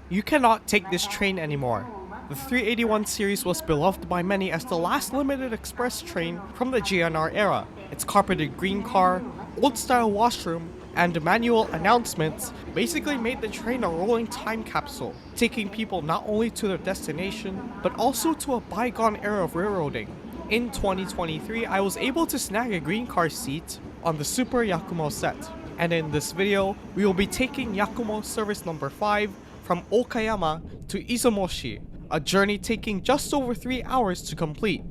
You cannot take this train anymore. The 381 series was beloved by many as the last limited express train from the JNR era. Its carpeted green car, old-style washroom, and manual announcements basically made the train a rolling time capsule, taking people not only to their destination, but also to a bygone era of railroading. In 2023, I was able to snag a green car seat on the Super Yakumo set, and in this video, we will be taking Yakumo service number 5 from Okayama to Izumoshi, a journey taking just over 3 hours to complete.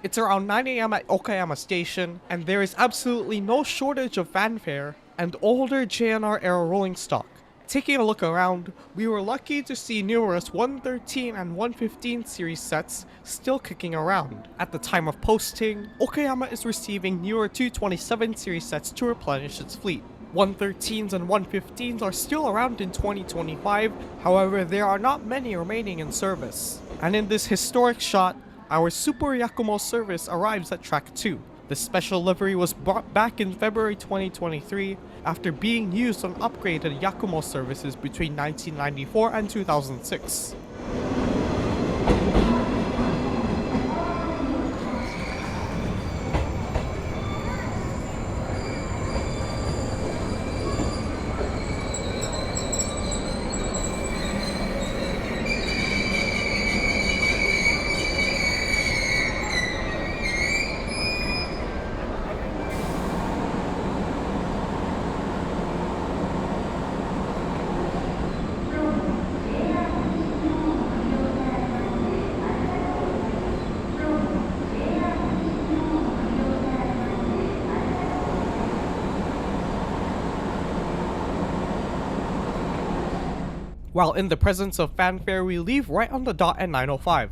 It's around 9 AM at Okayama Station, and there is absolutely no shortage of fanfare and older JNR-era rolling stock. Taking a look around, we were lucky to see numerous 113 and 115 series sets still kicking around. At the time of posting, Okayama is receiving newer 227 series sets to replenish its fleet. 113s and 115s are still around in 2025, however there are not many remaining in service. And in this historic shot, our Super Yakumo service arrives at track 2. The special livery was brought back in February 2023 after being used on upgraded Yakumo services between 1994 and 2006. While in the presence of fanfare, we leave right on the dot at 9:05.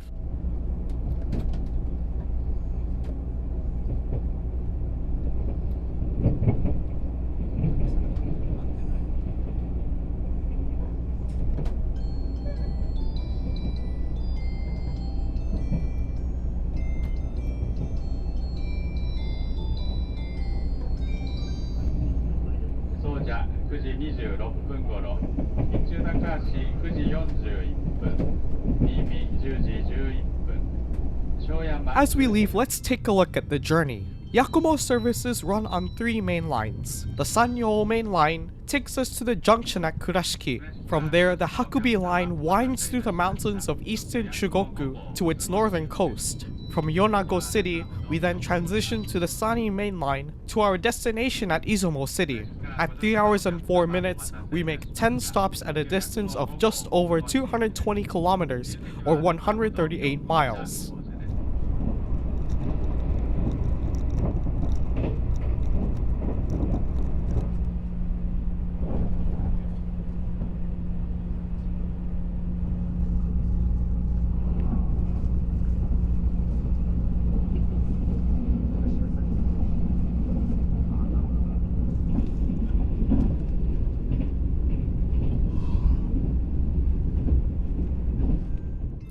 As we leave, let's take a look at the journey. Yakumo services run on 3 main lines. The Sanyo main line takes us to the junction at Kurashiki. From there, the Hakubi line winds through the mountains of eastern Chugoku to its northern coast. From Yonago City, we then transition to the Sani main line to our destination at Izumo City. At 3 hours and 4 minutes, we make 10 stops at a distance of just over 220 kilometers or 138 miles.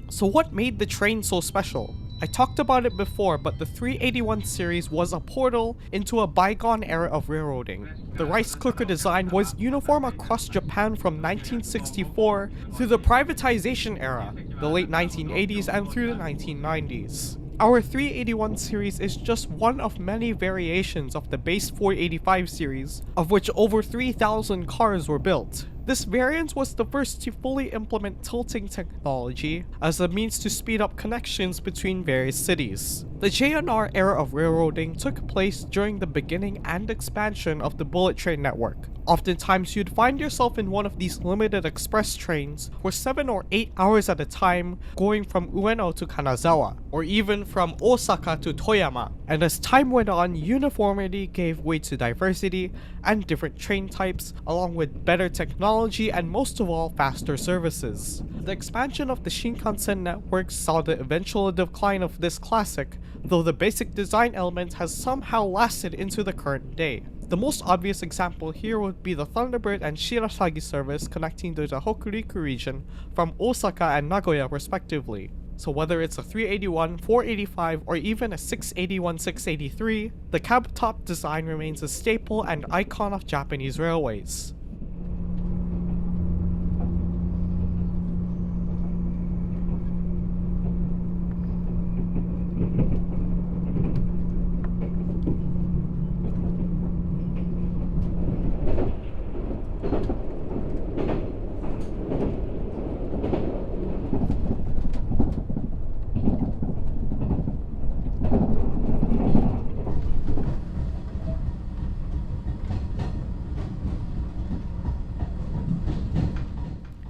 So what made the train so special? I talked about it before, but the 381 series was a portal into a bygone era of railroading. The rice cooker design was uniform across Japan from 1964 through the privatization era, the late 1980s and through the 1990s. Our 381 series is just one of many variations of the base 485 series, of which over 3,000 cars were built. This variant was the first to fully implement tilting technology as a means to speed up connections between various cities. The JNR era of railroading took place during the beginning and expansion of the bullet train network. Oftentimes, you'd find yourself in one of these limited express trains for 7 or 8 hours at a time, going from Ueno to Kanazawa, or even from Osaka to Toyama. And as time went on, uniformity gave way to diversity and different train types, along with better technology and most of all, faster services. The expansion of the Shinkansen network saw the eventual decline of this classic, though the basic design element has somehow lasted into the current day. The most obvious example here would be the Thunderbird and Shirasagi service connecting to the Hokuriku region from Osaka and Nagoya respectively. So whether it's a 381, 485, or even a 681, 683, the cab top design remains a staple and icon of Japanese railways.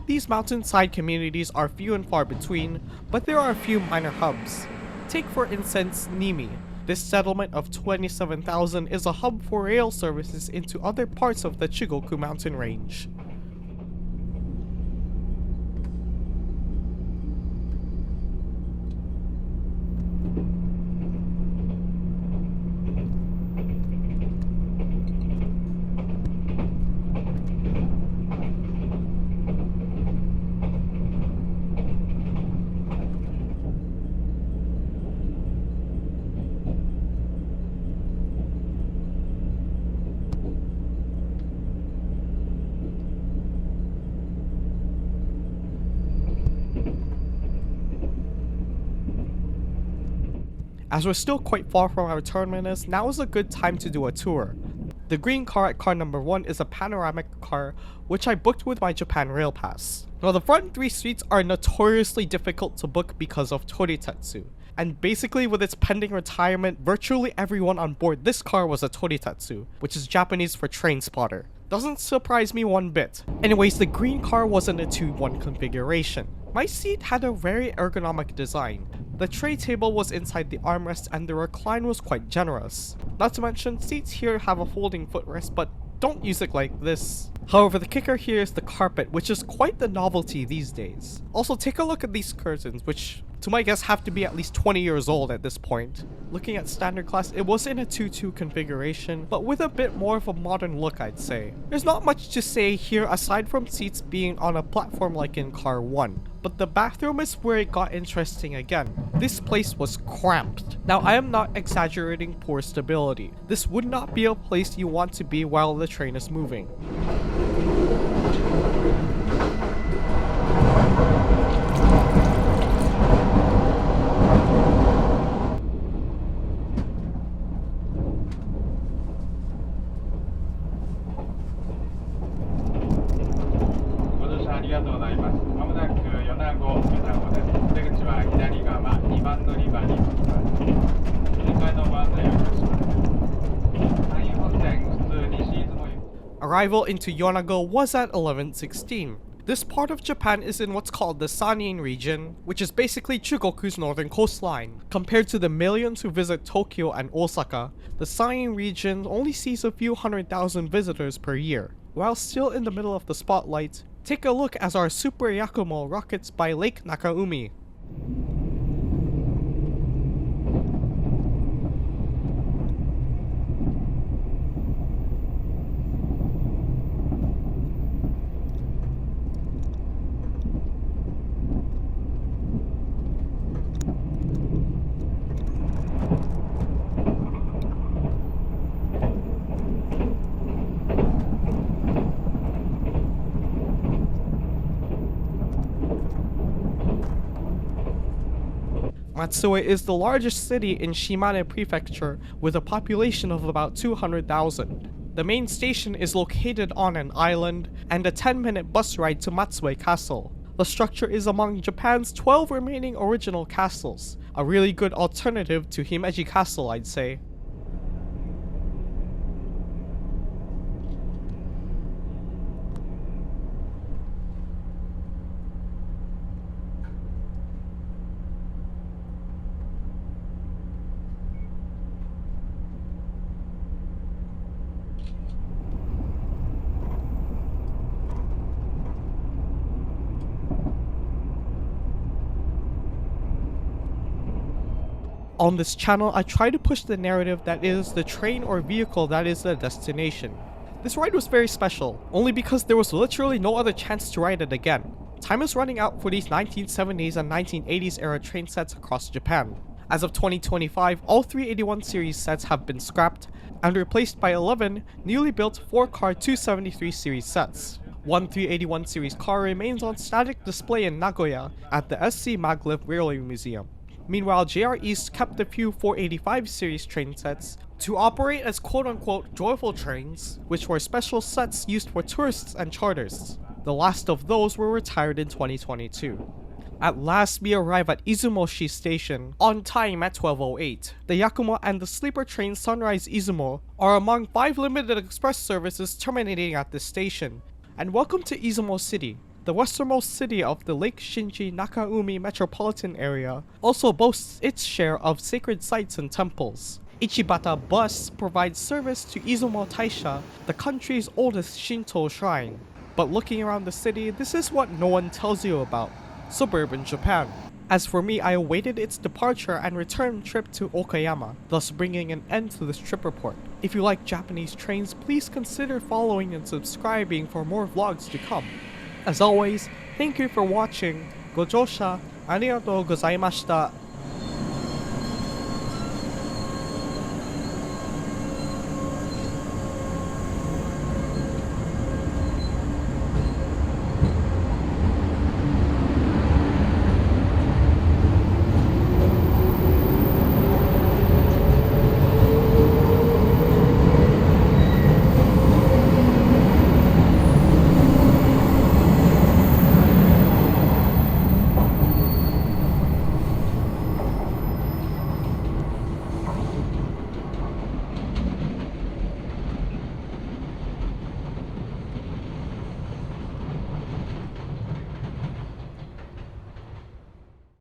These mountainside communities are few and far between, but there are a few minor hubs. Take for instance Nimi. This settlement of 27,000 is a hub for rail services into other parts of the Chugoku mountain range. As we're still quite far from our terminus, now is a good time to do a tour. The green car at car number 1 is a panoramic car, which I booked with my Japan Rail Pass. Now the front 3 seats are notoriously difficult to book because of toritetsu. And basically with its pending retirement, virtually everyone on board this car was a toritetsu, which is Japanese for train spotter. Doesn't surprise me one bit. Anyways, the green car wasn't a 2-1 configuration. My seat had a very ergonomic design. The tray table was inside the armrest and the recline was quite generous. Not to mention, seats here have a folding footrest, but don't use it like this. However, the kicker here is the carpet, which is quite the novelty these days. Also, take a look at these curtains, which to my guess have to be at least 20 years old at this point. Looking at standard class, it was in a 2-2 configuration, but with a bit more of a modern look, I'd say. There's not much to say here aside from seats being on a platform like in car 1. But the bathroom is where it got interesting again. This place was cramped. Now, I am not exaggerating poor stability. This would not be a place you want to be while the train is moving. Arrival into Yonago was at 11:16. This part of Japan is in what's called the Sanin region, which is basically Chugoku's northern coastline. Compared to the millions who visit Tokyo and Osaka, the Sanin region only sees a few 100,000 visitors per year. While still in the middle of the spotlight, take a look as our Super Yakumo rockets by Lake Nakaumi. Matsue is the largest city in Shimane Prefecture with a population of about 200,000. The main station is located on an island and a 10-minute bus ride to Matsue Castle. The structure is among Japan's 12 remaining original castles, a really good alternative to Himeji Castle, I'd say. On this channel, I try to push the narrative that it is the train or vehicle that is the destination. This ride was very special, only because there was literally no other chance to ride it again. Time is running out for these 1970s and 1980s era train sets across Japan. As of 2025, all 381 series sets have been scrapped and replaced by 11 newly built 4-car 273 series sets. One 381 series car remains on static display in Nagoya at the SC Maglev Railway Museum. Meanwhile, JR East kept a few 485 series train sets to operate as quote-unquote joyful trains, which were special sets used for tourists and charters. The last of those were retired in 2022. At last, we arrive at Izumoshi Station, on time at 12:08. The Yakumo and the sleeper train Sunrise Izumo are among 5 limited express services terminating at this station. And welcome to Izumo City. The westernmost city of the Lake Shinji Nakaumi metropolitan area also boasts its share of sacred sites and temples. Ichibata Bus provides service to Izumo Taisha, the country's oldest Shinto shrine. But looking around the city, this is what no one tells you about: suburban Japan. As for me, I awaited its departure and return trip to Okayama, thus bringing an end to this trip report. If you like Japanese trains, please consider following and subscribing for more vlogs to come. As always, thank you for watching. Gojosha, arigatou gozaimashita.